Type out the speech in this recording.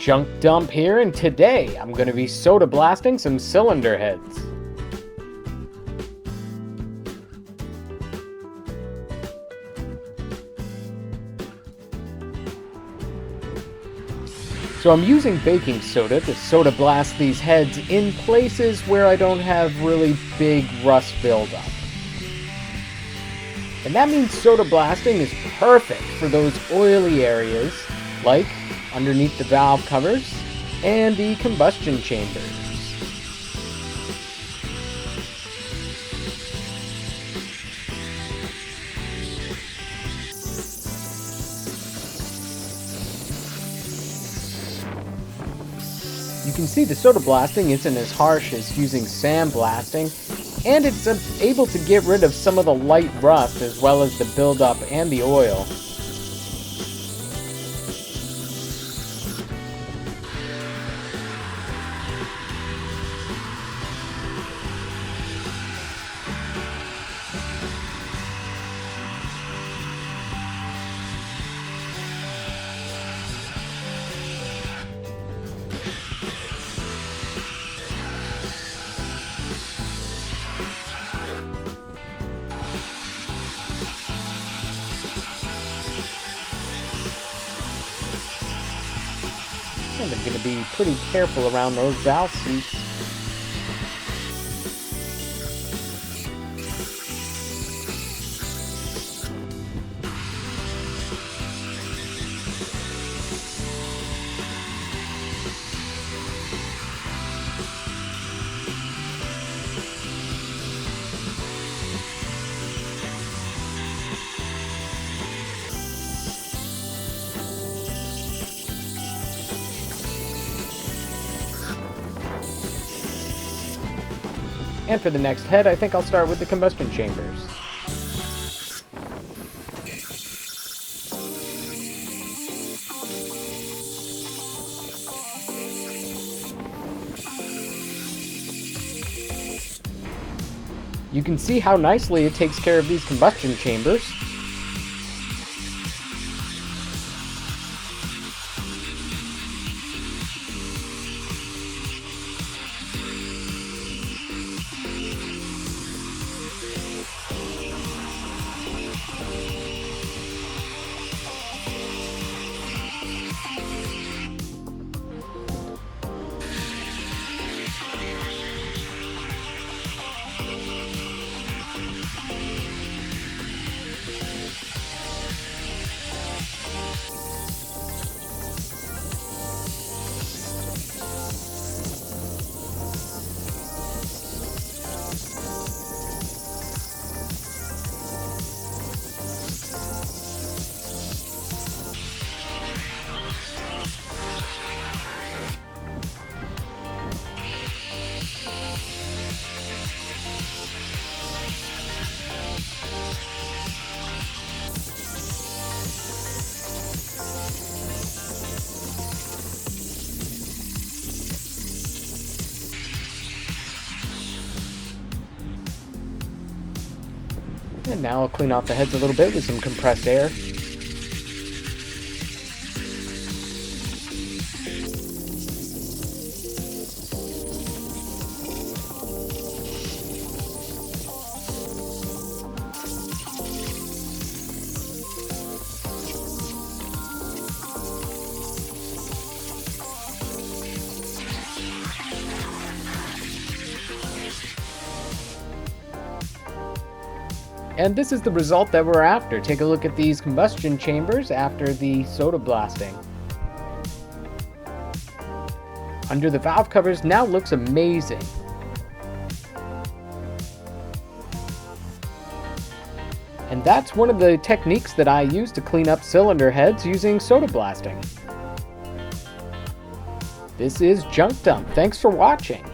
Junk Dump here, and today I'm going to be soda blasting some cylinder heads. So I'm using baking soda to soda blast these heads in places where I don't have really big rust buildup. And that means soda blasting is perfect for those oily areas, like underneath the valve covers and the combustion chambers. You can see the soda blasting isn't as harsh as using sandblasting, and it's able to get rid of some of the light rust as well as the buildup and the oil. And I'm going to be pretty careful around those valve seats. And for the next head, I think I'll start with the combustion chambers. You can see how nicely it takes care of these combustion chambers. And now I'll clean off the heads a little bit with some compressed air. And this is the result that we're after. Take a look at these combustion chambers after the soda blasting. Under the valve covers now looks amazing. And that's one of the techniques that I use to clean up cylinder heads using soda blasting. This is Junk Dump. Thanks for watching.